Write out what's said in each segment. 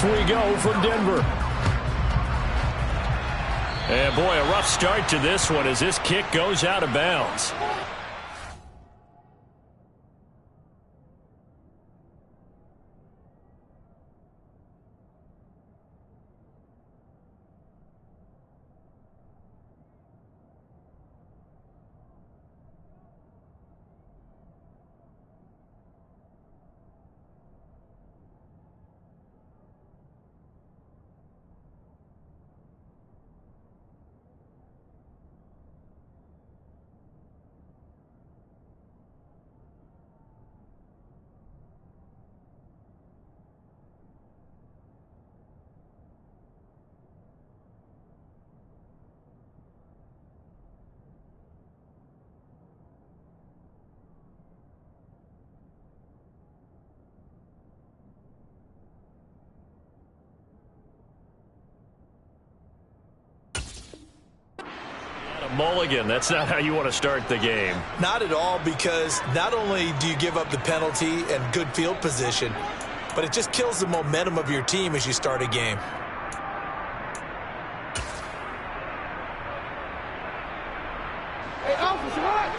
we go from Denver. And, boy, a rough start to this one as this kick goes out of bounds. Mulligan, that's not how you want to start the game. Not at all, because not only do you give up the penalty and good field position, but it just kills the momentum of your team as you start a game. Hey, officer, what?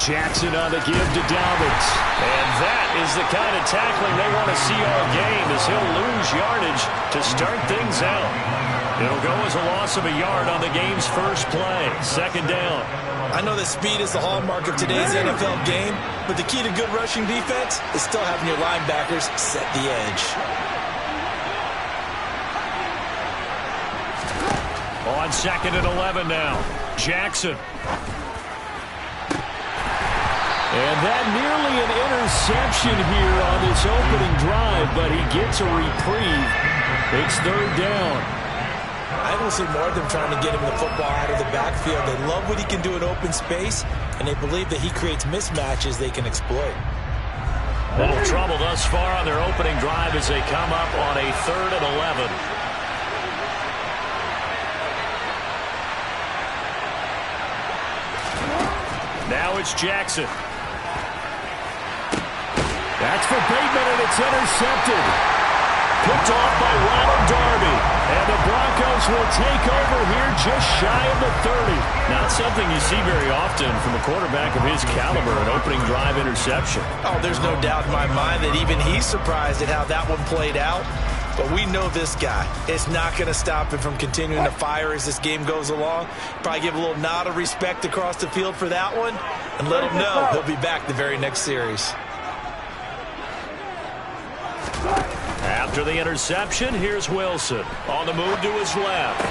Jackson on the give to Dobbins. And that is the kind of tackling they want to see all game, as he'll lose yardage to start things out. It'll go as a loss of a yard on the game's first play. Second down. I know that speed is the hallmark of today's NFL game, but the key to good rushing defense is still having your linebackers set the edge. On 2nd and 11 now. Jackson. And that nearly an interception here on this opening drive, but he gets a reprieve. It's 3rd down. I don't see more of them trying to get him the football out of the backfield. They love what he can do in open space, and they believe that he creates mismatches they can exploit. A little trouble thus far on their opening drive as they come up on a 3rd and 11. Now it's Jackson. That's for Bateman, and it's intercepted. Picked off by Ronald Darby. And the Broncos will take over here just shy of the 30. Not something you see very often from a quarterback of his caliber, an opening drive interception. Oh, there's no doubt in my mind that even he's surprised at how that one played out. But we know this guy. It's not going to stop him from continuing to fire as this game goes along. Probably give a little nod of respect across the field for that one, and let him know he'll be back the very next series. After the interception, here's Wilson. On the move to his left.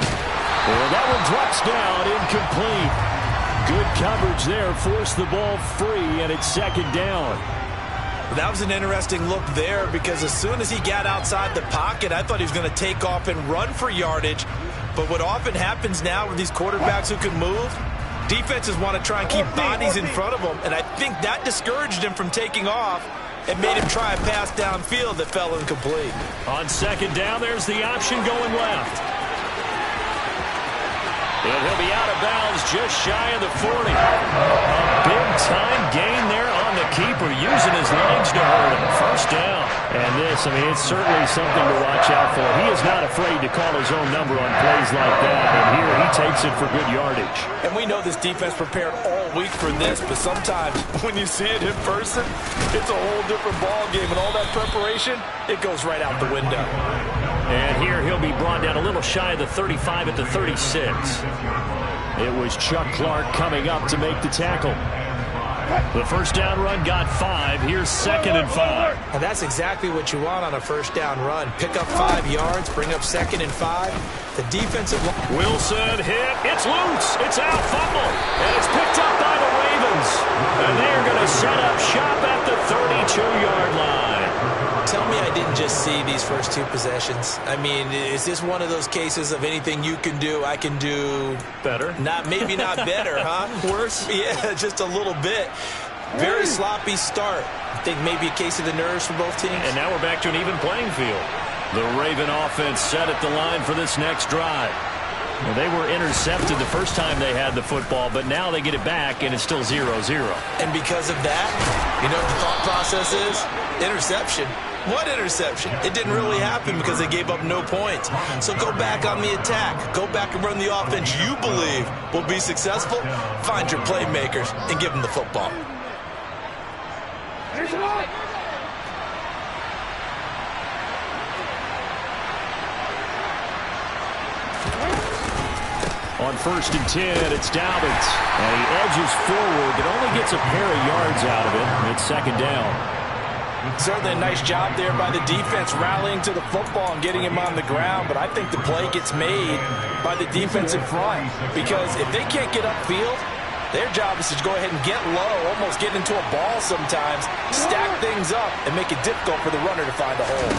Well, that one drops down, incomplete. Good coverage there, forced the ball free, and it's 2nd down. That was an interesting look there, because as soon as he got outside the pocket, I thought he was going to take off and run for yardage. But what often happens now with these quarterbacks who can move, defenses want to try and keep bodies in front of them, and I think that discouraged him from taking off and made him try a pass downfield that fell incomplete. On 2nd down, there's the option going left. And he'll be out of bounds just shy of the 40. A big-time gain there on the keeper, using his legs to hurt him. 1st down. And this, I mean, it's certainly something to watch out for. He is not afraid to call his own number on plays like that. And here he takes it for good yardage. And we know this defense prepared all week for this, but sometimes when you see it in person, it's a whole different ball game. And all that preparation, it goes right out the window. And here he'll be brought down a little shy of the 35 at the 36. It was Chuck Clark coming up to make the tackle. The 1st down run got 5. Here's 2nd and 5. And that's exactly what you want on a 1st down run. Pick up 5 yards, bring up 2nd and 5. The defensive line. Wilson hit. It's loose. It's out. Fumble. And it's picked up by the Ravens. And they're going to set up shop at the 32-yard line. Tell me I didn't just see these first 2 possessions. I mean, is this one of those cases of anything you can do, I can do better? Maybe not better, huh? Worse? Yeah, just a little bit. Very sloppy start. I think maybe a case of the nerves for both teams. And now we're back to an even playing field. The Raven offense set at the line for this next drive. Well, they were intercepted the first time they had the football, but now they get it back, and it's still 0-0. And because of that, you know what the thought process is? Interception. What interception? It didn't really happen because they gave up no points. So go back on the attack. Go back and run the offense you believe will be successful. Find your playmakers and give them the football. On 1st and 10, it's Dobbins. And he edges forward, but only gets a pair of yards out of it. It's 2nd down. Certainly a nice job there by the defense rallying to the football and getting him on the ground, but I think the play gets made by the defense in front because if they can't get upfield, their job is to go ahead and get low, almost get into a ball sometimes, stack things up, and make it difficult for the runner to find a hole.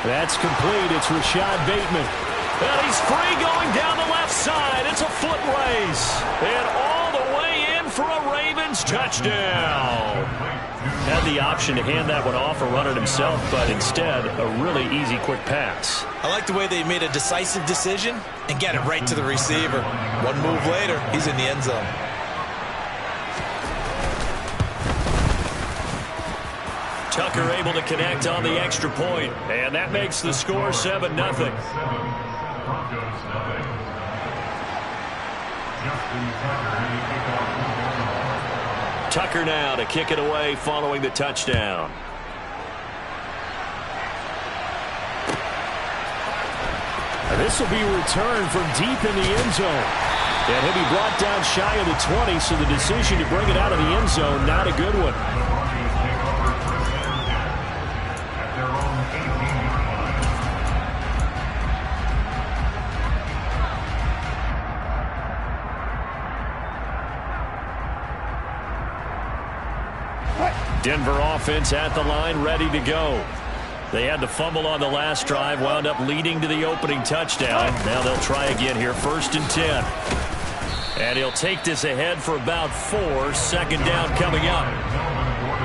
That's complete. It's Rashad Bateman. And he's free going down the left side. It's a foot race. And all the way in for a Ravens touchdown. Had the option to hand that one off or run it himself, but instead, a really easy, quick pass. I like the way they made a decisive decision and get it right to the receiver. One move later, he's in the end zone. Tucker able to connect on the extra point, and that makes the score 7-0. Tucker now to kick it away following the touchdown. This will be returned from deep in the end zone. And he'll be brought down shy of the 20, so the decision to bring it out of the end zone, not a good one. Denver offense at the line, ready to go. They had the fumble on the last drive, wound up leading to the opening touchdown. Now they'll try again here, 1st and 10. And he'll take this ahead for about 4. 2nd down coming up.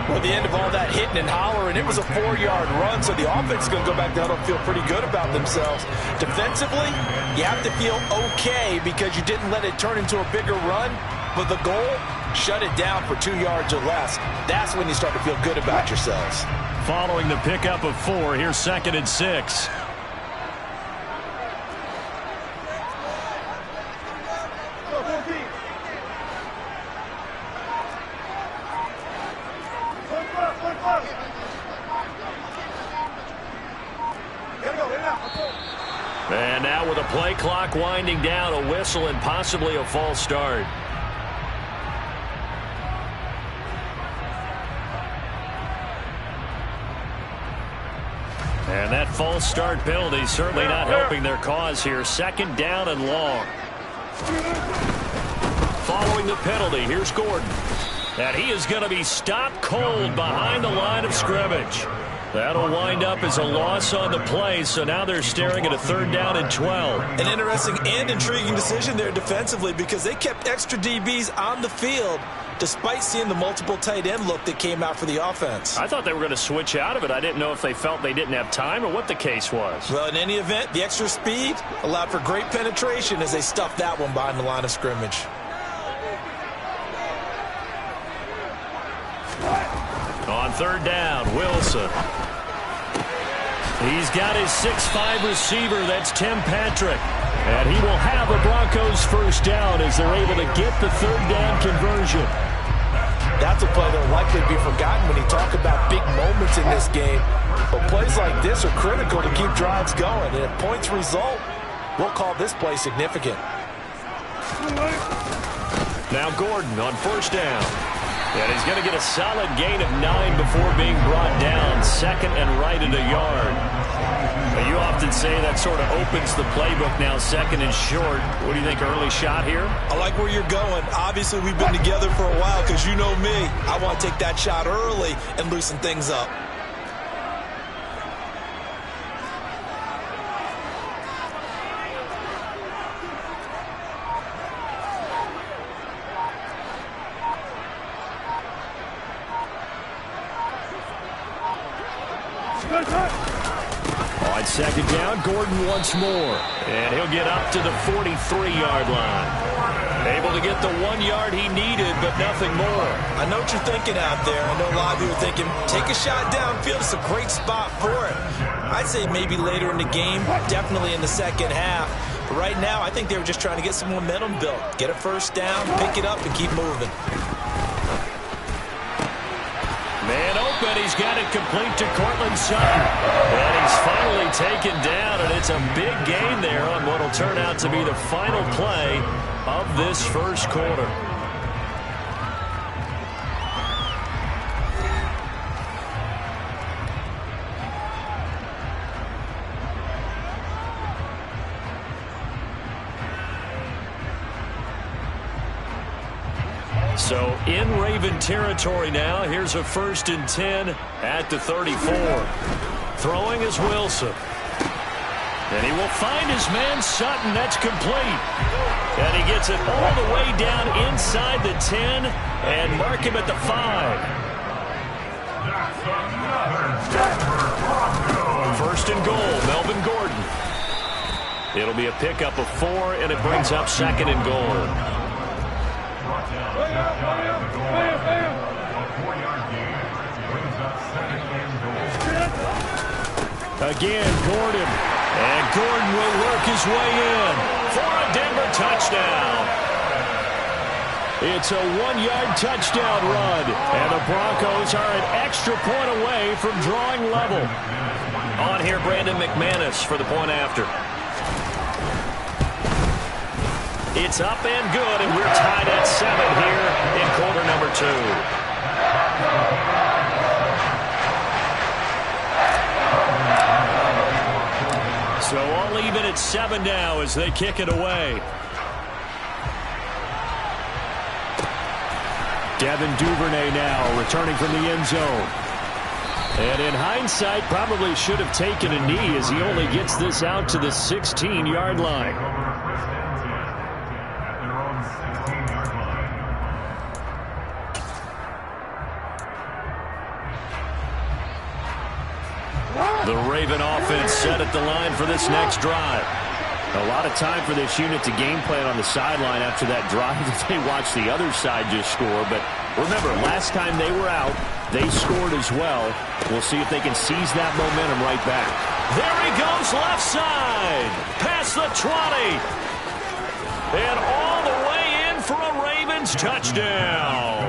Well, the end of all that hitting and hollering, it was a 4-yard run, so the offense is going to go back down and feel pretty good about themselves. Defensively, you have to feel okay because you didn't let it turn into a bigger run, but the goal, shut it down for 2 yards or less. That's when you start to feel good about yourselves. Following the pickup of 4, here's 2nd and 6. And now with a play clock winding down, a whistle and possibly a false start. And that false start penalty certainly not helping their cause here. 2nd down and long. Following the penalty, here's Gordon. And he is going to be stopped cold behind the line of scrimmage. That'll wind up as a loss on the play, so now they're staring at a 3rd down and 12. An interesting and intriguing decision there defensively because they kept extra DBs on the field despite seeing the multiple tight end look that came out for the offense. I thought they were going to switch out of it. I didn't know if they felt they didn't have time or what the case was. Well, in any event, the extra speed allowed for great penetration as they stuffed that one behind the line of scrimmage. On 3rd down, Wilson. He's got his 6'5" receiver. That's Tim Patrick. And he will have a Broncos 1st down as they're able to get the 3rd down conversion. That's a play that will likely be forgotten when you talk about big moments in this game. But plays like this are critical to keep drives going. And if points result, we'll call this play significant. Now Gordon on 1st down. And he's going to get a solid gain of 9 before being brought down. 2nd and right at a yard. But you often say that sort of opens the playbook now, 2nd and short. What do you think, early shot here? I like where you're going. Obviously, we've been together for a while because you know me. I want to take that shot early and loosen things up. On second down, Gordon once more. And he'll get up to the 43-yard line. Able to get the 1 yard he needed, but nothing more. I know what you're thinking out there. I know a lot of you are thinking, take a shot downfield. It's a great spot for it. I'd say maybe later in the game, definitely in the second half. But right now, I think they were just trying to get some momentum built. Get a first down, pick it up, and keep moving. Man open, he's got it complete to Cortland Sutton. And he's finally taken down, and it's a big gain there on what will turn out to be the final play of this first quarter. So in Raven territory now. Here's a 1st and 10 at the 34. Throwing is Wilson. And he will find his man Sutton. That's complete. And he gets it all the way down inside the 10 and mark him at the 5. 1st and goal, Melvin Gordon. It'll be a pickup of 4, and it brings up 2nd and goal. Again, Gordon. And Gordon will work his way in for a Denver touchdown. It's a 1-yard touchdown run. And the Broncos are an extra point away from drawing level. On here, Brandon McManus for the point after. It's up and good, and we're tied at 7 here in quarter number 2. So all even at 7 now as they kick it away. Devin Duvernay now returning from the end zone. And in hindsight, probably should have taken a knee as he only gets this out to the 16-yard line. The Raven offense set at the line for this next drive. A lot of time for this unit to game plan on the sideline after that drive that they watched the other side just score. But remember, last time they were out, they scored as well. We'll see if they can seize that momentum right back. There he goes, left side. Past the 20. And all the way in for a Ravens touchdown.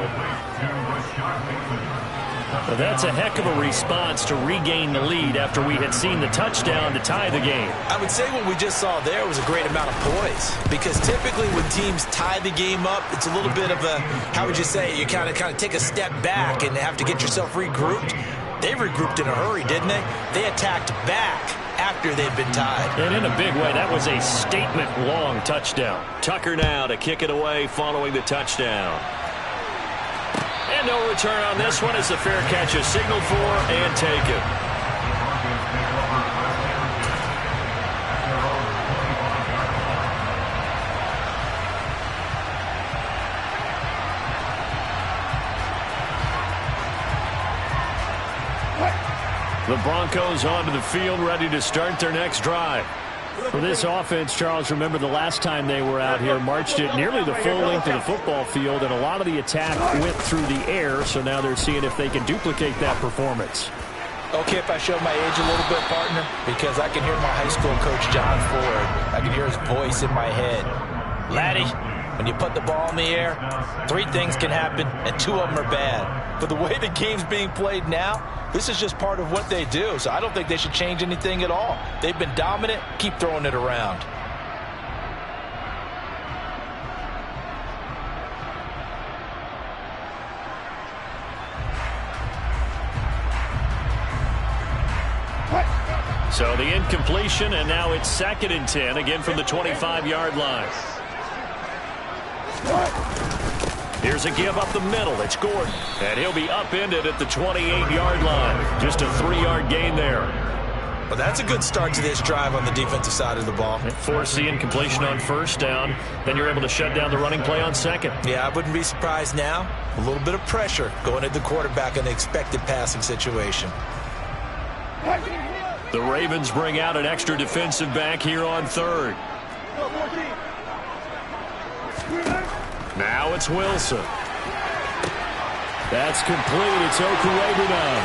Well, that's a heck of a response to regain the lead after we had seen the touchdown to tie the game. I would say what we just saw there was a great amount of poise, because typically when teams tie the game up, it's a little bit of a, how would you say, you kind of take a step back and have to get yourself regrouped. They regrouped in a hurry, didn't they? They attacked back after they'd been tied. And in a big way, that was a statement-long touchdown. Tucker now to kick it away following the touchdown. And no return on this one as the fair catch is signaled for and taken. The Broncos onto the field, ready to start their next drive. For this offense, Charles, remember the last time they were out here, marched it nearly the full length of the football field, and a lot of the attack went through the air, so now they're seeing if they can duplicate that performance. Okay, if I show my age a little bit, partner, because I can hear my high school coach, John Ford. I can hear his voice in my head. Laddie, when you put the ball in the air, 3 things can happen, and 2 of them are bad. But the way the game's being played now, this is just part of what they do, so I don't think they should change anything at all. They've been dominant. Keep throwing it around. So the incompletion, and now it's 2nd and 10, again from the 25-yard line. Here's a give up the middle. It's Gordon. And he'll be upended at the 28-yard line. Just a 3-yard gain there. Well, that's a good start to this drive on the defensive side of the ball. Force the incompletion on 1st down. Then you're able to shut down the running play on 2nd. Yeah, I wouldn't be surprised now. A little bit of pressure going at the quarterback in the expected passing situation. The Ravens bring out an extra defensive back here on third. Now it's Wilson. That's complete. It's Okurebunan.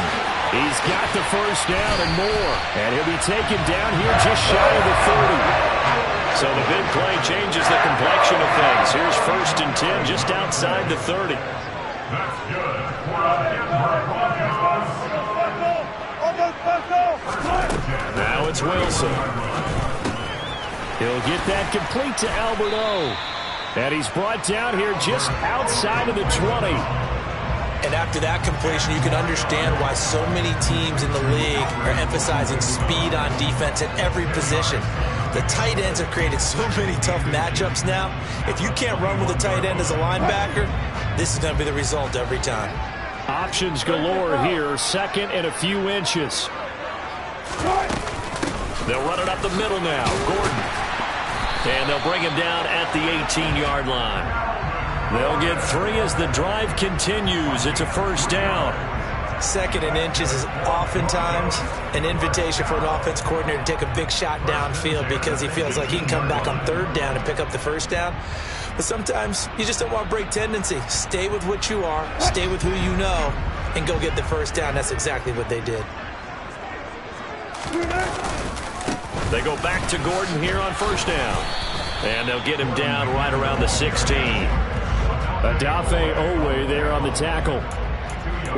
He's got the first down and more. And he'll be taken down here just shy of the 40. So the big play changes the complexion of things. Here's 1st and 10 just outside the 30. That's good. Now it's Wilson. He'll get that complete to Albert O. And he's brought down here just outside of the 20. And after that completion, you can understand why so many teams in the league are emphasizing speed on defense at every position. The tight ends have created so many tough matchups now. If you can't run with a tight end as a linebacker, this is going to be the result every time. Options galore here. 2nd and a few inches. They'll run it up the middle now. Gordon. And they'll bring him down at the 18-yard line. They'll get 3 as the drive continues. It's a 1st down. 2nd and inches is oftentimes an invitation for an offense coordinator to take a big shot downfield because he feels like he can come back on 3rd down and pick up the 1st down. But sometimes you just don't want to break tendency. Stay with what you are, stay with who you know, and go get the 1st down. That's exactly what they did. They go back to Gordon here on 1st down. And they'll get him down right around the 16. Adafe Owe there on the tackle.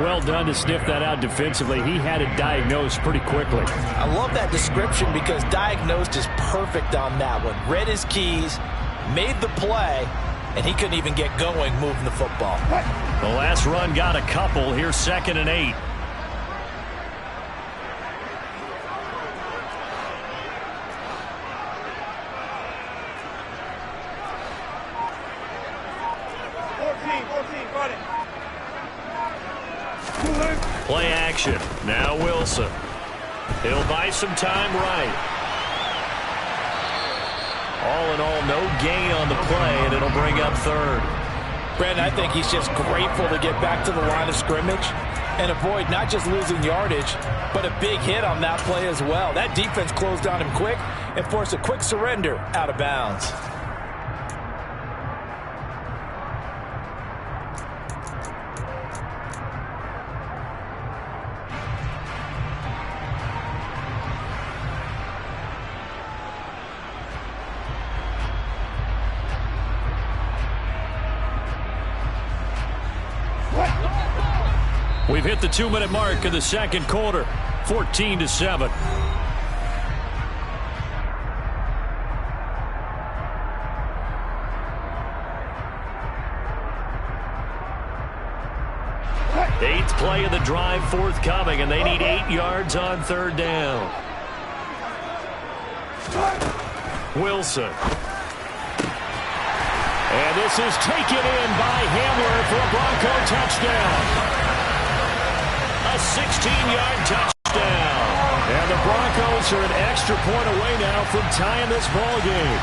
Well done to sniff that out defensively. He had it diagnosed pretty quickly. I love that description because diagnosed is perfect on that one. Read his keys, made the play, and he couldn't even get going moving the football. The last run got a couple. Here's 2nd and 8. Play action. Now Wilson. He'll buy some time right. All in all, no gain on the play, and it'll bring up 3rd. Brandon, I think he's just grateful to get back to the line of scrimmage and avoid not just losing yardage, but a big hit on that play as well. That defense closed on him quick and forced a quick surrender out of bounds. We've hit the 2-minute mark of the 2nd quarter, 14-7. Eighth play of the drive forthcoming, and they need 8 yards on 3rd down. Wilson. And this is taken in by Hamler for a Bronco touchdown. A 16-yard touchdown. And the Broncos are an extra point away now from tying this ball game.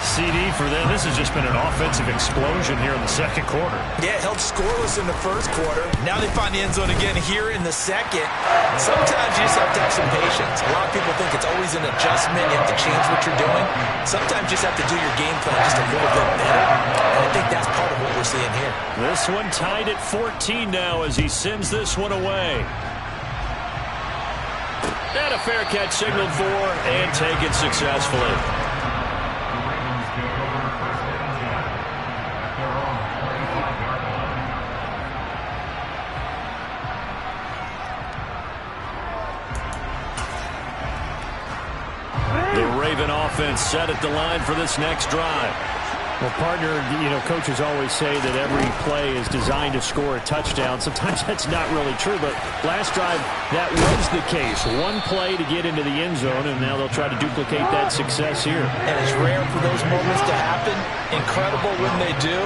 CD for them. This has just been an offensive explosion here in the 2nd quarter. Yeah, held scoreless in the 1st quarter. Now they find the end zone again here in the 2nd. Sometimes you just have to have some patience. A lot of people think it's always an adjustment. You have to change what you're doing. Sometimes you just have to do your game plan just a little bit better. And I think that's part of what we're seeing here. This one tied at 14 now as he sends this one away. And a fair catch signaled for and taken successfully. Offense set at the line for this next drive. Well, partner, coaches always say that every play is designed to score a touchdown. Sometimes that's not really true, but last drive, that was the case. One play to get into the end zone, and now they'll try to duplicate that success here. And it's rare for those moments to happen. Incredible when they do.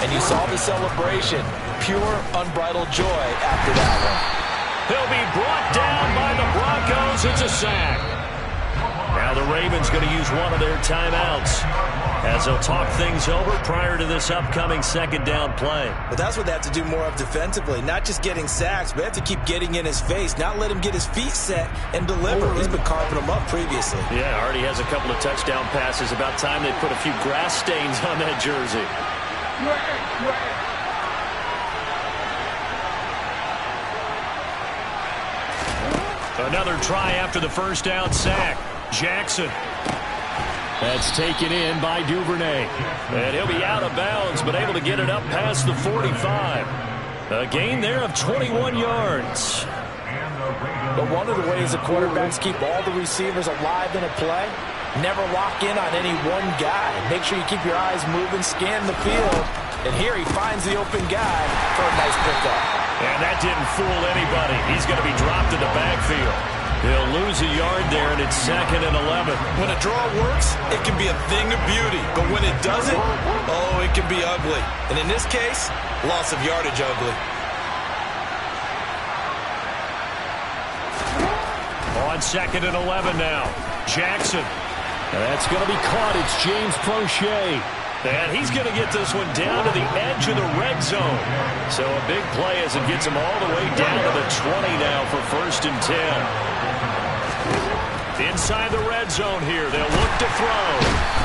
And you saw the celebration. Pure, unbridled joy after that one. He'll be brought down by the Broncos. It's a sack. Now the Ravens going to use one of their timeouts as they'll talk things over prior to this upcoming second down play. But that's what they have to do more of defensively. Not just getting sacks, but they have to keep getting in his face. Not let him get his feet set and deliver. He's been carving them up previously. Yeah, already has a couple of touchdown passes. About time they put a few grass stains on that jersey. Another try after the first down sack. Jackson. That's taken in by Duvernay. And he'll be out of bounds, but able to get it up past the 45. A gain there of 21 yards. But one of the ways the quarterbacks keep all the receivers alive in a play, never lock in on any one guy. Make sure you keep your eyes moving, scan the field. And here he finds the open guy for a nice pickup. And that didn't fool anybody. He's going to be dropped in the backfield. He'll lose a yard there, and it's 2nd and 11. When a draw works, it can be a thing of beauty. But when it doesn't, oh, it can be ugly. And in this case, loss of yardage ugly. On 2nd and 11 now. Jackson. That's going to be caught. It's James Prochet. And he's going to get this one down to the edge of the red zone. So a big play as it gets him all the way down to the 20 now for 1st and 10. Inside the red zone here. They'll look to throw.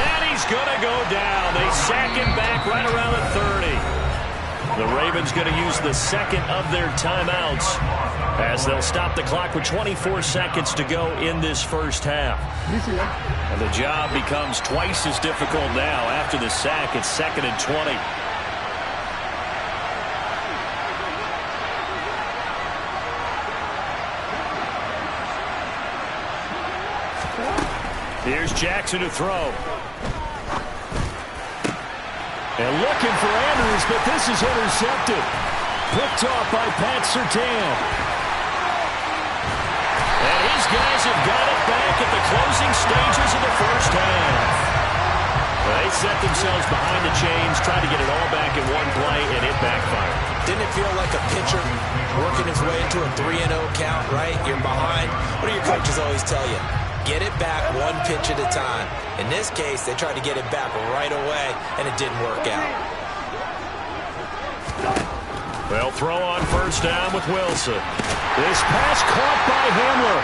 And he's going to go down. They sack him back right around the 30. The Ravens going to use the second of their timeouts as they'll stop the clock with 24 seconds to go in this first half. And the job becomes twice as difficult now after the sack. It's 2nd and 20. Here's Jackson to throw. And looking for Andrews, but this is intercepted. Picked off by Pat Surtain. And his guys have got it back at the closing stages of the first half. They set themselves behind the chains, tried to get it all back in one play, and it backfired. Didn't it feel like a pitcher working his way into a 3-0 count, right? You're behind. What do your coaches always tell you? Get it back one pitch at a time. In this case, they tried to get it back right away, and it didn't work out. They'll throw on first down with Wilson. This pass caught by Hamler.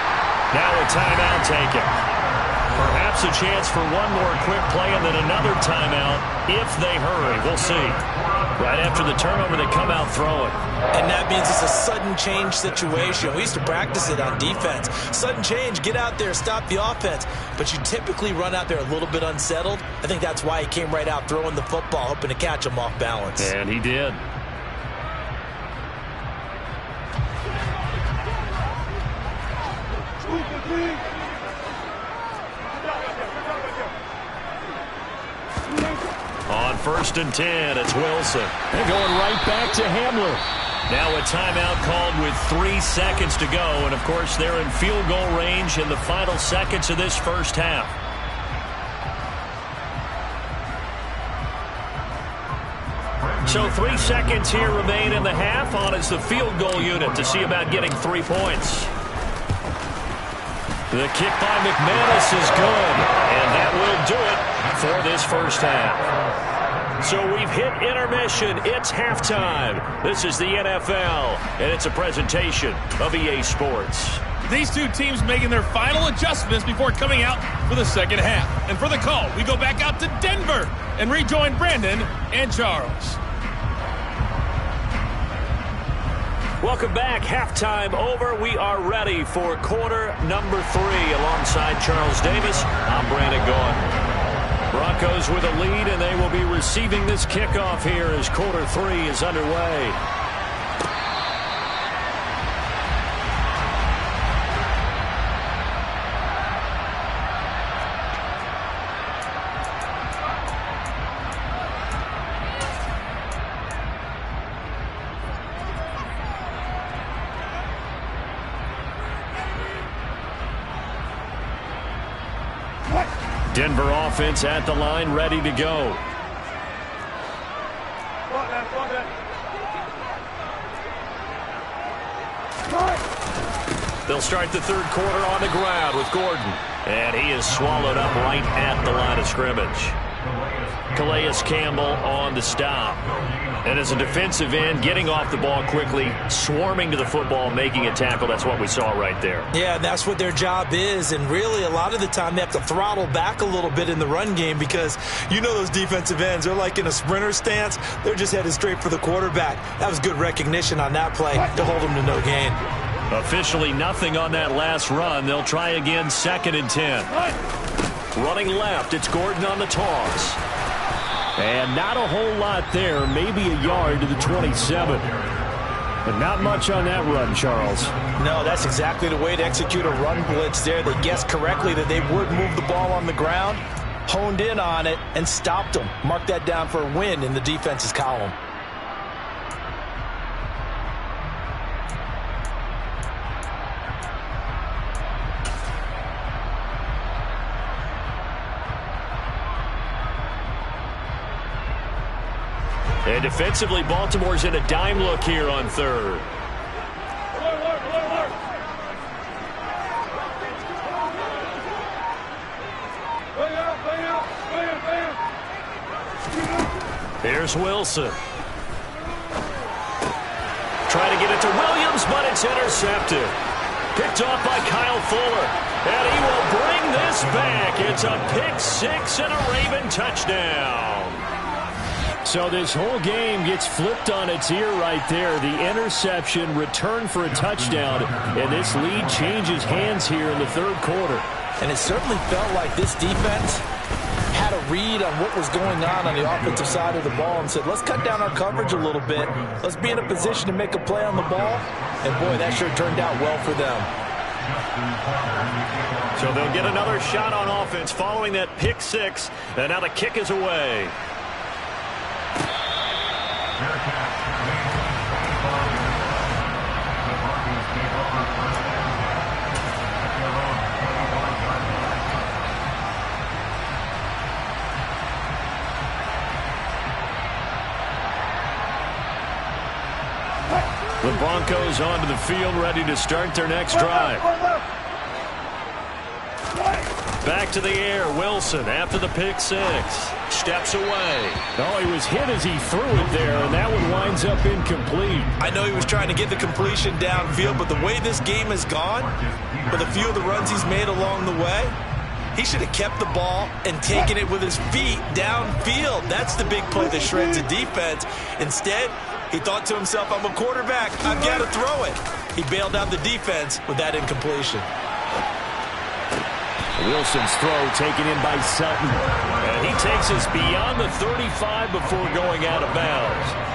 Now a timeout taken. Perhaps a chance for one more quick play and then another timeout if they hurry. We'll see. Right after the turnover, they come out throwing. And that means it's a sudden change situation. We used to practice it on defense. Sudden change, get out there, stop the offense. But you typically run out there a little bit unsettled. I think that's why he came right out throwing the football, hoping to catch him off balance. And he did. On 1st and 10, it's Wilson. They're going right back to Hamler. Now a timeout called with 3 seconds to go. And, of course, they're in field goal range in the final seconds of this first half. So 3 seconds here remain in the half. On is the field goal unit to see about getting 3 points. The kick by McManus is good. And that will do it for this first half. So we've hit intermission. It's halftime. This is the NFL, and it's a presentation of EA Sports. These two teams making their final adjustments before coming out for the second half. And for the call, we go back out to Denver and rejoin Brandon and Charles. Welcome back. Halftime over. We are ready for quarter number 3 alongside Charles Davis. I'm Brandon Gaughan. Broncos with a lead, and they will be receiving this kickoff here as quarter 3 is underway. Denver offense at the line, ready to go. They'll start the third quarter on the ground with Gordon. And he is swallowed up right at the line of scrimmage. Calais Campbell on the stop. And as a defensive end, getting off the ball quickly, swarming to the football, making a tackle. That's what we saw right there. Yeah, that's what their job is. And really, a lot of the time, they have to throttle back a little bit in the run game because you know those defensive ends, they're like in a sprinter stance. They're just headed straight for the quarterback. That was good recognition on that play to hold them to no gain. Officially nothing on that last run. They'll try again, 2nd and 10. Running left, it's Gordon on the toss. And not a whole lot there, maybe a yard to the 27. But not much on that run, Charles. No, that's exactly the way to execute a run blitz there. They guessed correctly that they would move the ball on the ground, honed in on it, and stopped them. Mark that down for a win in the defense's column. And defensively, Baltimore's in a dime look here on third. Here's Wilson. Trying to get it to Williams, but it's intercepted. Picked off by Kyle Fuller. And he will bring this back. It's a pick six and a Raven touchdown. So this whole game gets flipped on its ear right there. The interception, return for a touchdown, and this lead changes hands here in the third quarter. And it certainly felt like this defense had a read on what was going on the offensive side of the ball and said, let's cut down our coverage a little bit. Let's be in a position to make a play on the ball. And, boy, that sure turned out well for them. So they'll get another shot on offense following that pick six. And now the kick is away. The Broncos onto the field, ready to start their next drive. Back to the air, Wilson after the pick six. Steps away. Oh, he was hit as he threw it there, and that one winds up incomplete. I know he was trying to get the completion downfield, but the way this game has gone, with a few of the runs he's made along the way, he should have kept the ball and taken it with his feet downfield. That's the big play that shreds the defense. Instead, he thought to himself, I'm a quarterback, I've got to throw it. He bailed out the defense with that incompletion. Wilson's throw taken in by Sutton. And he takes us beyond the 35 before going out of bounds.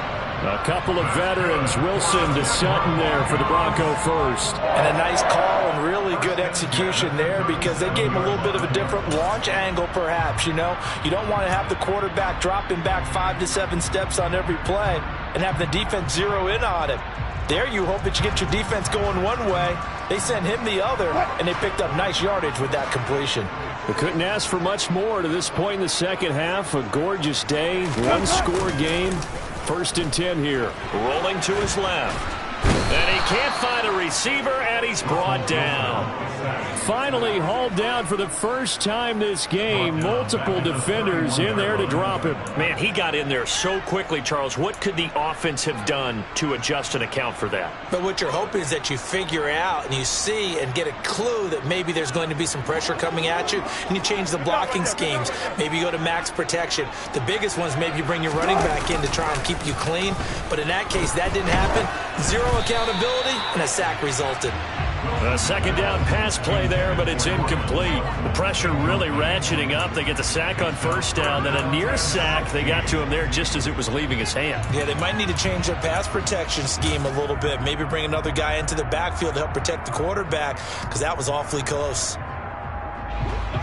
A couple of veterans, Wilson to Sutton there for the Bronco first. And a nice call and really good execution there because they gave him a little bit of a different launch angle perhaps, you know. You don't want to have the quarterback dropping back 5 to 7 steps on every play and have the defense zero in on it. There you hope that you get your defense going one way. They sent him the other, and they picked up nice yardage with that completion. We couldn't ask for much more to this point in the second half. A gorgeous day, one-score game. 1st and 10 here. Rolling to his left. And he can't find a receiver, and he's brought down. Finally hauled down for the first time this game. Multiple defenders in there to drop him. Man, he got in there so quickly, Charles. What could the offense have done to adjust and account for that? But what you're hoping is that you figure out and you see and get a clue that maybe there's going to be some pressure coming at you, and you change the blocking schemes. Maybe you go to max protection. The biggest ones, maybe you bring your running back in to try and keep you clean. But in that case, that didn't happen. Zero accountability, and a sack resulted. A second down pass play there, but it's incomplete. The pressure really ratcheting up. They get the sack on first down, then a near sack. They got to him there just as it was leaving his hand. Yeah, they might need to change their pass protection scheme a little bit. Maybe bring another guy into the backfield to help protect the quarterback because that was awfully close.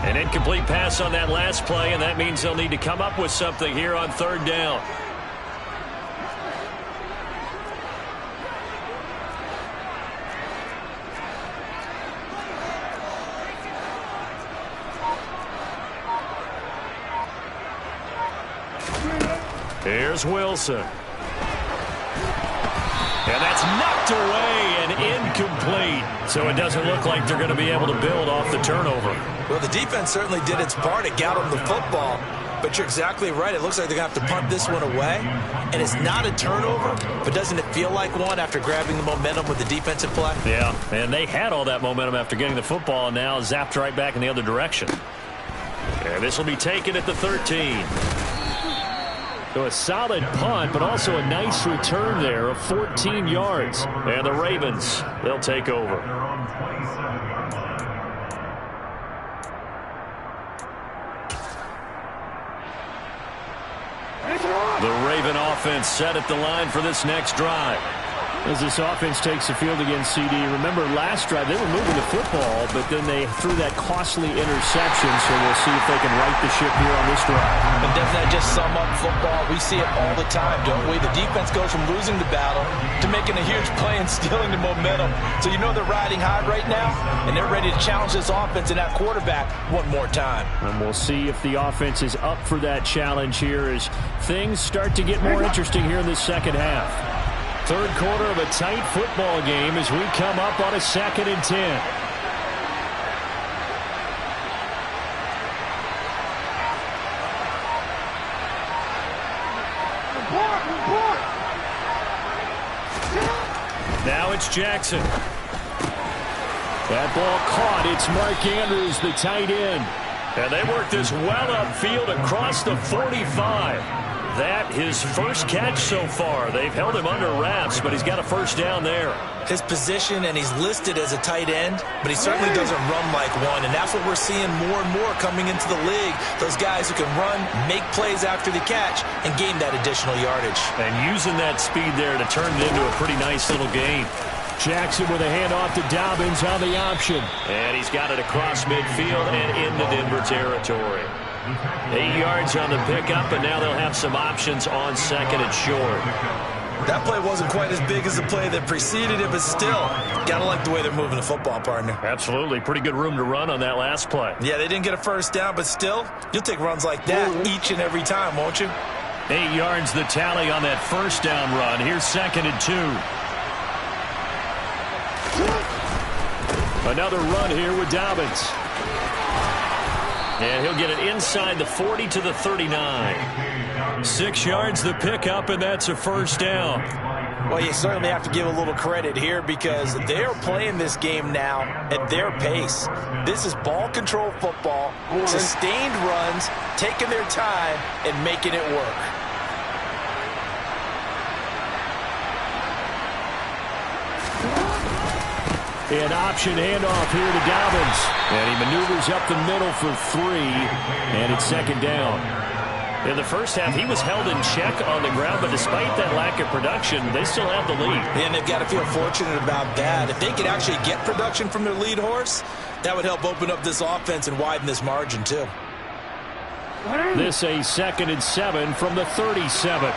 An incomplete pass on that last play, and that means they'll need to come up with something here on third down. Here's Wilson. And that's knocked away and incomplete. So it doesn't look like they're going to be able to build off the turnover. Well, the defense certainly did its part. It got them the football. But you're exactly right. It looks like they're going to have to punt this one away. And it's not a turnover, but doesn't it feel like one after grabbing the momentum with the defensive play? Yeah, and they had all that momentum after getting the football and now zapped right back in the other direction. And this will be taken at the 13. So a solid punt, but also a nice return there of 14 yards. And the Ravens, they'll take over. The Raven offense set at the line for this next drive. As this offense takes the field against CD, remember last drive they were moving the football, but then they threw that costly interception, so we'll see if they can right the ship here on this drive. And doesn't that just sum up football? We see it all the time, don't we? The defense goes from losing the battle to making a huge play and stealing the momentum. So you know they're riding high right now, and they're ready to challenge this offense and that quarterback one more time. And we'll see if the offense is up for that challenge here as things start to get more interesting here in the second half. Third quarter of a tight football game as we come up on a 2nd and 10. Now it's Jackson. That ball caught. It's Mark Andrews, the tight end. And they work this well upfield across the 45. That his first catch so far. They've held him under wraps, but he's got a first down there. His position, and he's listed as a tight end, but he certainly doesn't run like one, and that's what we're seeing more and more coming into the league. Those guys who can run, make plays after the catch, and gain that additional yardage. And using that speed there to turn it into a pretty nice little game. Jackson with a handoff to Dobbins on the option. And he's got it across midfield and into Denver territory. 8 yards on the pickup, and now they'll have some options on 2nd and short. That play wasn't quite as big as the play that preceded it, but still, gotta like the way they're moving the football, partner. Absolutely. Pretty good room to run on that last play. Yeah, they didn't get a first down, but still, you'll take runs like that each and every time, won't you? 8 yards the tally on that first down run. Here's 2nd and 2. Another run here with Dobbins. And he'll get it inside the 40 to the 39. 6 yards the pickup, and that's a first down. Well, you certainly have to give a little credit here because they're playing this game now at their pace. This is ball control football, sustained runs, taking their time, and making it work. An option handoff here to Dobbins. And he maneuvers up the middle for 3, and it's 2nd down. In the first half, he was held in check on the ground, but despite that lack of production, they still have the lead. And they've got to feel fortunate about that. If they could actually get production from their lead horse, that would help open up this offense and widen this margin, too. This a 2nd and 7 from the 37.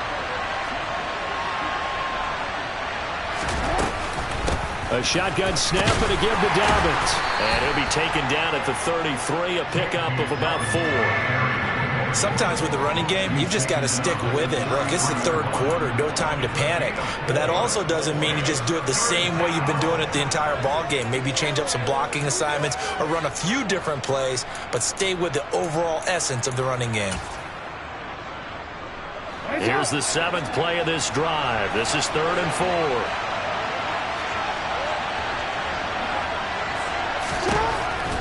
A shotgun snap and again to Dobbins. And he'll be taken down at the 33, a pickup of about 4. Sometimes with the running game, you've just got to stick with it. Look, it's the third quarter, no time to panic. But that also doesn't mean you just do it the same way you've been doing it the entire ball game. Maybe change up some blocking assignments or run a few different plays, but stay with the overall essence of the running game. Here's the 7th play of this drive. This is 3rd and 4.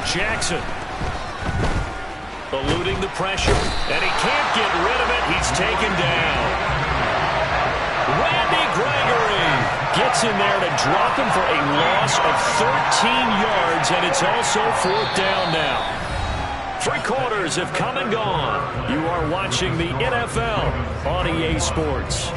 Jackson eluding the pressure, and he can't get rid of it. He's taken down. Randy Gregory gets in there to drop him for a loss of 13 yards, and it's also 4th down now. 3 quarters have come and gone. You are watching the NFL on EA Sports.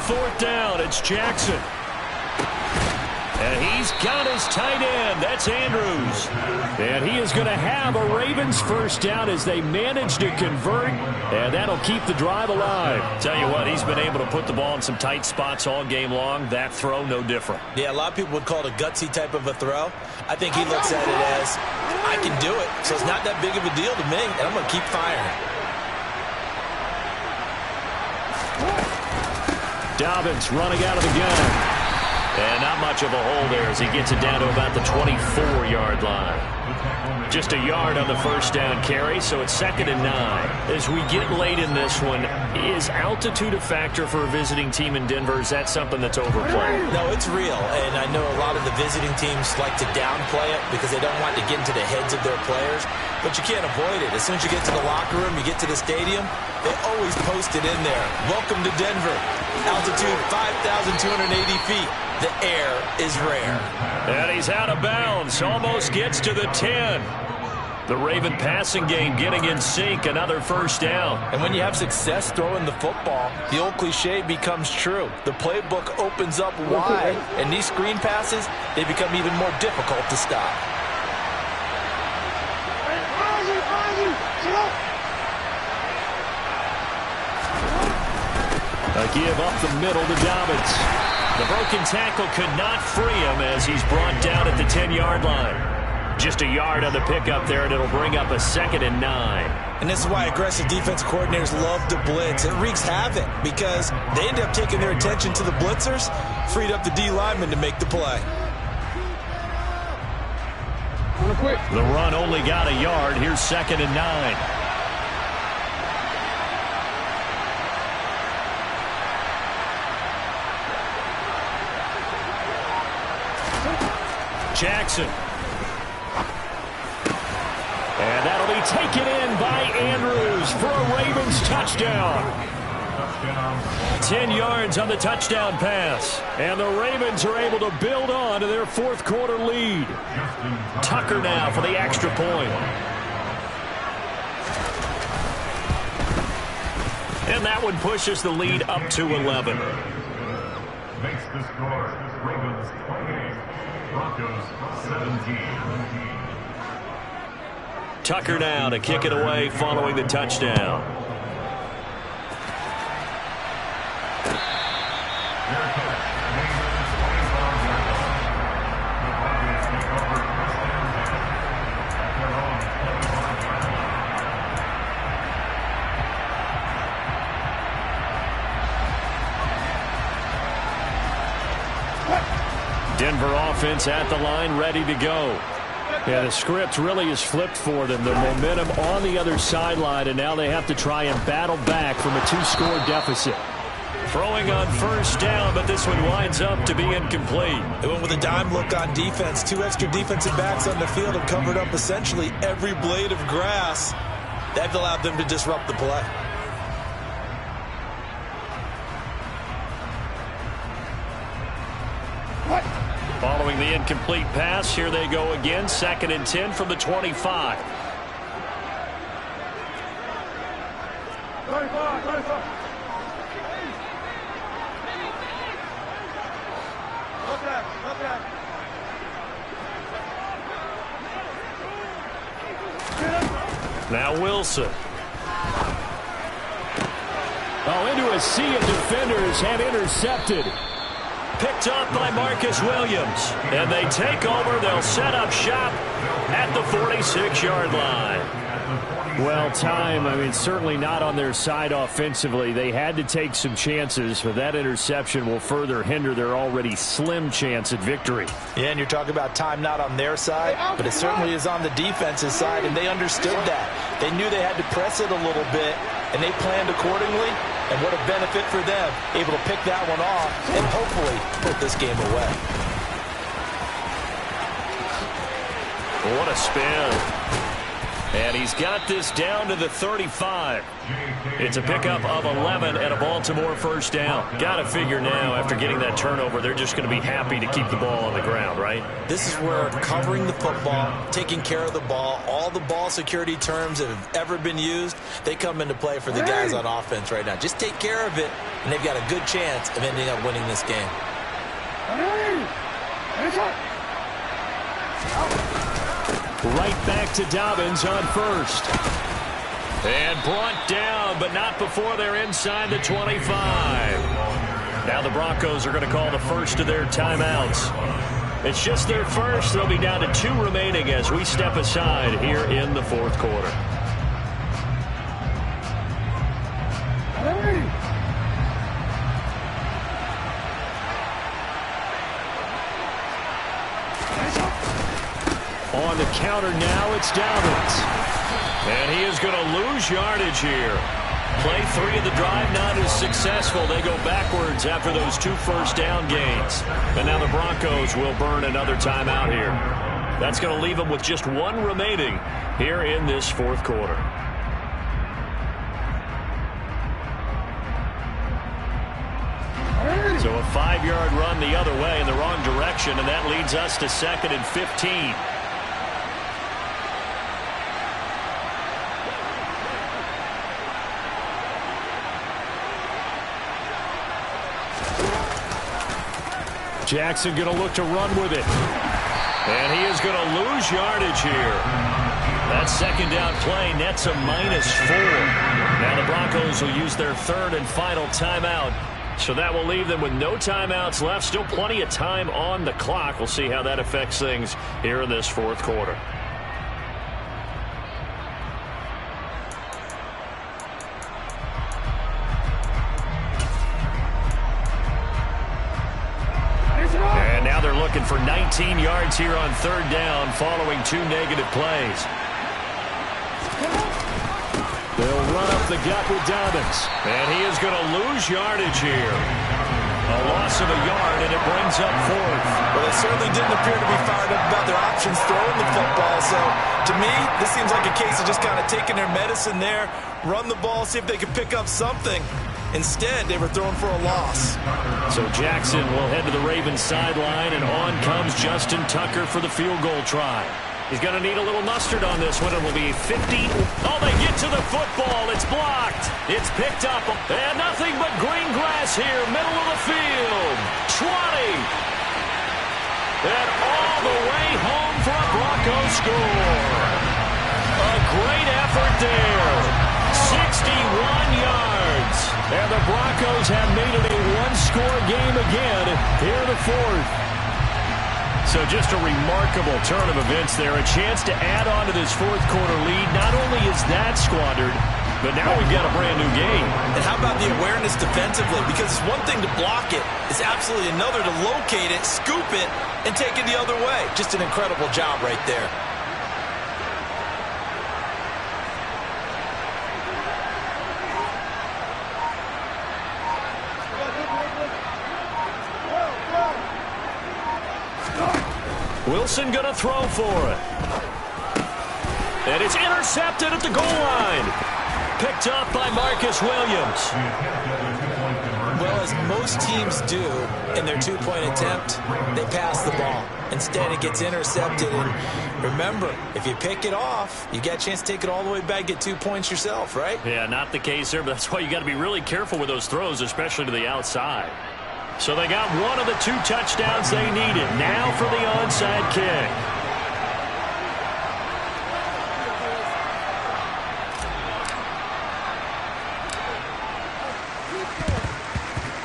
4th down. It's Jackson. And he's got his tight end. That's Andrews. And he is going to have a Ravens first down as they manage to convert. And that'll keep the drive alive. Tell you what, he's been able to put the ball in some tight spots all game long. That throw, no different. Yeah, a lot of people would call it a gutsy type of a throw. I think he looks at it as, I can do it, so it's not that big of a deal to me, and I'm going to keep firing. Dobbins running out of the gun. And not much of a hole there as he gets it down to about the 24-yard line. Just a yard on the first down carry, so it's 2nd and 9. As we get late in this one, is altitude a factor for a visiting team in Denver? Is that something that's overplayed? No, it's real, and I know a lot of the visiting teams like to downplay it because they don't want to get into the heads of their players, but you can't avoid it. As soon as you get to the locker room, you get to the stadium, they always post it in there. Welcome to Denver. Altitude 5,280 feet. The air is rare. And he's out of bounds. Almost gets to the 10. The Raven passing game getting in sync. Another first down. And when you have success throwing the football, the old cliche becomes true. The playbook opens up wide, and these screen passes, they become even more difficult to stop. A give up the middle to Dobbins. The broken tackle could not free him as he's brought down at the 10-yard line. Just a yard on the pickup there, and it'll bring up a 2nd and 9. And this is why aggressive defense coordinators love to blitz. It wreaks havoc because they end up taking their attention to the blitzers, freed up the D lineman to make the play. The run only got a yard. Here's 2nd and 9. Jackson. And that'll be taken in by Andrews for a Ravens touchdown. 10 yards on the touchdown pass. And the Ravens are able to build on to their 4th quarter lead. Tucker now for the extra point. And that one pushes the lead up to 11. Makes the score Ravens 28, Broncos 17. Tucker now to kick it away following the touchdown. Denver offense at the line, ready to go. Yeah, the script really is flipped for them. The momentum on the other sideline, and now they have to try and battle back from a 2-score deficit. Throwing on first down, but this one winds up to be incomplete. They went with a dime look on defense. 2 extra defensive backs on the field have covered up essentially every blade of grass. That allowed them to disrupt the play. Following the incomplete pass, here they go again. 2nd and 10 from the 25. 35. Now Wilson. Into a sea of defenders and intercepted. Picked up by Marcus Williams. And they take over. They'll set up shop at the 46-yard line. Well, time, certainly not on their side offensively. They had to take some chances, but that interception will further hinder their already slim chance at victory. Yeah, and you're talking about time not on their side, but it certainly is on the defense's side, and they understood that. They knew they had to press it a little bit, and they planned accordingly, and what a benefit for them, able to pick that one off and hopefully put this game away. What a spin. And he's got this down to the 35. It's a pickup of 11 and a Baltimore first down. Got to figure now, after getting that turnover, they're just going to be happy to keep the ball on the ground, right? This is where covering the football, taking care of the ball, all the ball security terms that have ever been used, they come into play for the guys on offense right now. Just take care of it, and they've got a good chance of ending up winning this game. Right back to Dobbins on first. And brought down, but not before they're inside the 25. Now the Broncos are going to call the first of their timeouts. It's just their first. They'll be down to 2 remaining as we step aside here in the fourth quarter. On the counter now, it's Dobbins. And he is going to lose yardage here. Play 3 of the drive not as successful. They go backwards after those 2 first down gains. And now the Broncos will burn another timeout here. That's going to leave them with just 1 remaining here in this fourth quarter. So a 5-yard run the other way in the wrong direction, and that leads us to 2nd and 15. Jackson going to look to run with it. And he is going to lose yardage here. That second down play nets a -4. Now the Broncos will use their 3rd and final timeout. So that will leave them with no timeouts left. Still plenty of time on the clock. We'll see how that affects things here in this fourth quarter. And now they're looking for 19 yards here on 3rd down following 2 negative plays. They'll run up the gut with Dobbins. And he is going to lose yardage here. A loss of a yard, and it brings up 4th. Well, they certainly didn't appear to be fired up about their options throwing the football. So, to me, this seems like a case of just kind of taking their medicine there, run the ball, see if they can pick up something. Instead, they were throwing for a loss. So Jackson will head to the Ravens sideline, and on comes Justin Tucker for the field goal try. He's going to need a little mustard on this one. It will be 50. Oh, they get to the football. It's blocked. It's picked up. And nothing but green grass here, middle of the field. 20. And all the way home for a Broncos score. A great effort there. 61 yards. And the Broncos have made it a 1-score game again here in the 4th. So just a remarkable turn of events there. A chance to add on to this fourth quarter lead. Not only is that squandered, but now we've got a brand new game. And how about the awareness defensively? Because it's one thing to block it. It's absolutely another to locate it, scoop it, and take it the other way. Just an incredible job right there. Wilson going to throw for it. And it's intercepted at the goal line. Picked up by Marcus Williams. Well, as most teams do in their 2-point attempt, they pass the ball. Instead, it gets intercepted. And remember, if you pick it off, you get a chance to take it all the way back, get 2 points yourself, right? Yeah, not the case there, but that's why you got to be really careful with those throws, especially to the outside. So they got one of the 2 touchdowns they needed. Now for the onside kick.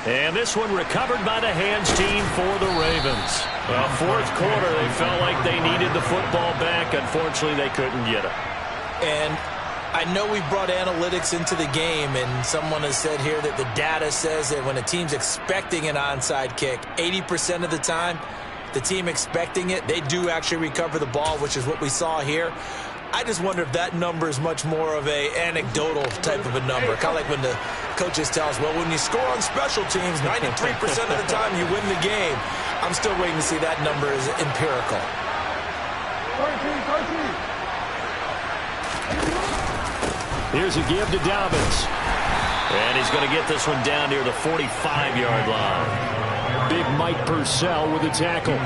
And this one recovered by the hands team for the Ravens. Well, fourth quarter, they felt like they needed the football back. Unfortunately, they couldn't get it. And I know we brought analytics into the game, and someone has said here that the data says that when a team's expecting an onside kick, 80% of the time, the team expecting it, they do actually recover the ball, which is what we saw here. I just wonder if that number is much more of a anecdotal type of a number. Kind of like when the coaches tell us, well, when you score on special teams, 93% of the time you win the game. I'm still waiting to see that number is empirical. Here's a give to Dobbins. And he's going to get this one down near the 45-yard line. Big Mike Purcell with a tackle.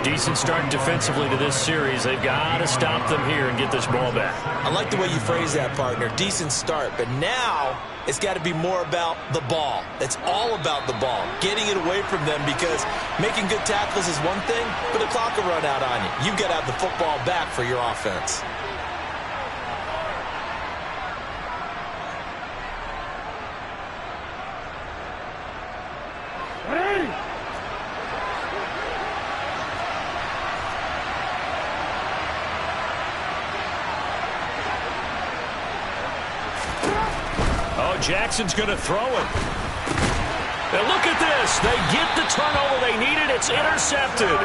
Decent start defensively to this series. They've got to stop them here and get this ball back. I like the way you phrase that, partner. Decent start. But now it's got to be more about the ball. It's all about the ball. Getting it away from them, because making good tackles is one thing, but the clock will run out on you. You've got to have the football back for your offense. Jackson's going to throw it. And look at this. They get the turnover they needed. It's intercepted.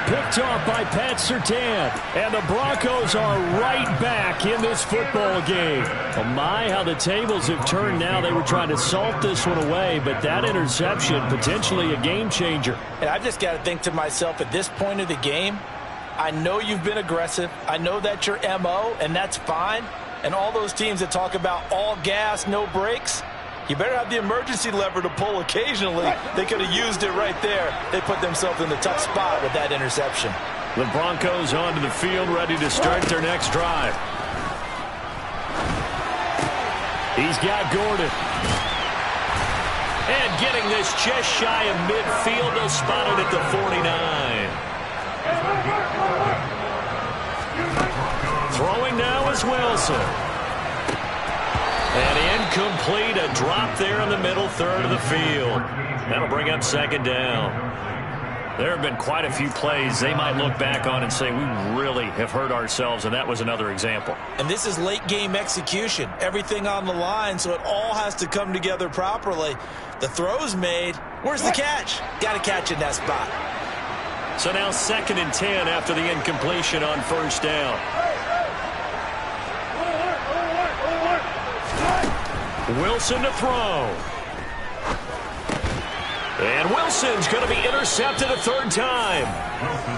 Picked off by Pat Surtain. And the Broncos are right back in this football game. Oh my, how the tables have turned now. They were trying to salt this one away, but that interception, potentially a game changer. And I've just got to think to myself, at this point of the game, I know you've been aggressive. I know that's your MO, and that's fine. And all those teams that talk about all gas, no brakes, you better have the emergency lever to pull occasionally. They could have used it right there. They put themselves in the tough spot with that interception. The Broncos onto the field, ready to start their next drive. He's got Gordon. And getting this just shy of midfield. They'll spot it at the 49. Throwing now is Wilson. And incomplete, a drop there in the middle third of the field. That'll bring up second down. There have been quite a few plays they might look back on and say, we really have hurt ourselves, and that was another example. And this is late game execution. Everything on the line, so it all has to come together properly. The throw's made. Where's the catch? Got to catch in that spot. So now 2nd and 10 after the incompletion on first down. Wilson to throw. And Wilson's going to be intercepted a third time.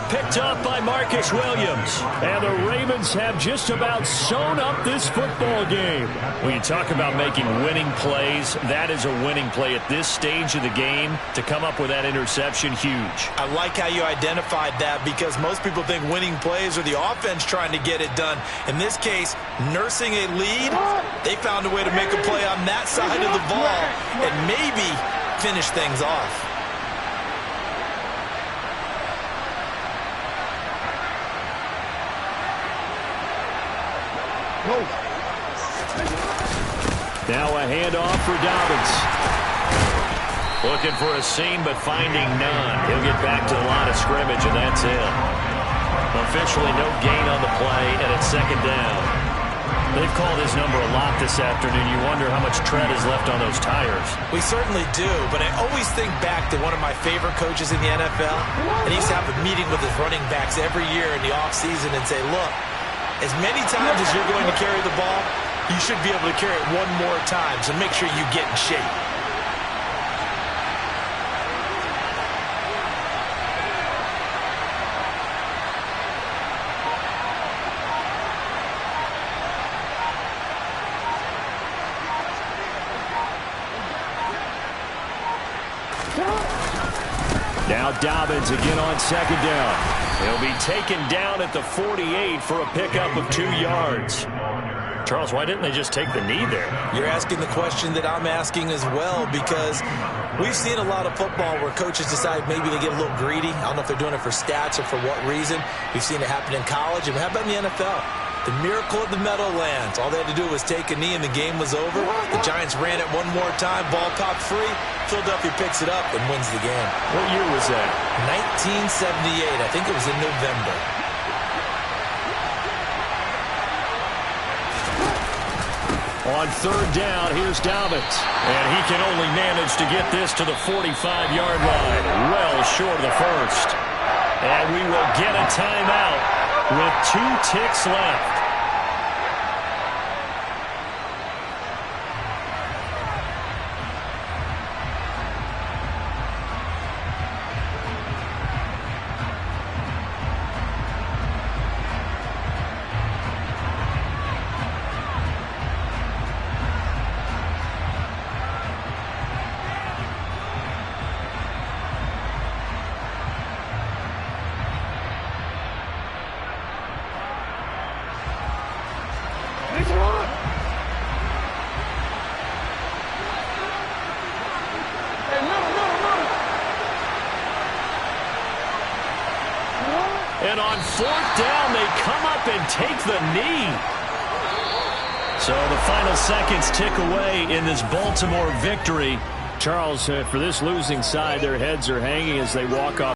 Picked up by Marcus Williams. And the Ravens have just about sewn up this football game. When you talk about making winning plays, that is a winning play at this stage of the game. To come up with that interception, huge. I like how you identified that, because most people think winning plays are the offense trying to get it done. In this case, nursing a lead, they found a way to make a play on that side of the ball and maybe finish things off. Now a handoff for Dobbins. Looking for a seam, but finding none. He'll get back to the line of scrimmage, and that's it. Officially no gain on the play, and it's second down. They've called his number a lot this afternoon. You wonder how much tread is left on those tires. We certainly do, but I always think back to one of my favorite coaches in the NFL, and he used to have a meeting with his running backs every year in the offseason and say, look, as many times as you're going to carry the ball, you should be able to carry it one more time, so make sure you get in shape. Now Dobbins again on second down. He'll be taken down at the 48 for a pickup of 2 yards. Charles, why didn't they just take the knee there? You're asking the question that I'm asking as well, because we've seen a lot of football where coaches decide maybe they get a little greedy. I don't know if they're doing it for stats or for what reason. We've seen it happen in college, and how about in the NFL? The miracle of the Meadowlands. All they had to do was take a knee and the game was over. The Giants ran it one more time. Ball popped free. Philadelphia picks it up and wins the game. What year was that? 1978. I think it was in November. On third down, here's Dobbins. And he can only manage to get this to the 45-yard line. Well short of the first. And we will get a timeout with 2 ticks left. And on fourth down, they come up and take the knee. So the final seconds tick away in this Baltimore victory. Charles, for this losing side, their heads are hanging as they walk off.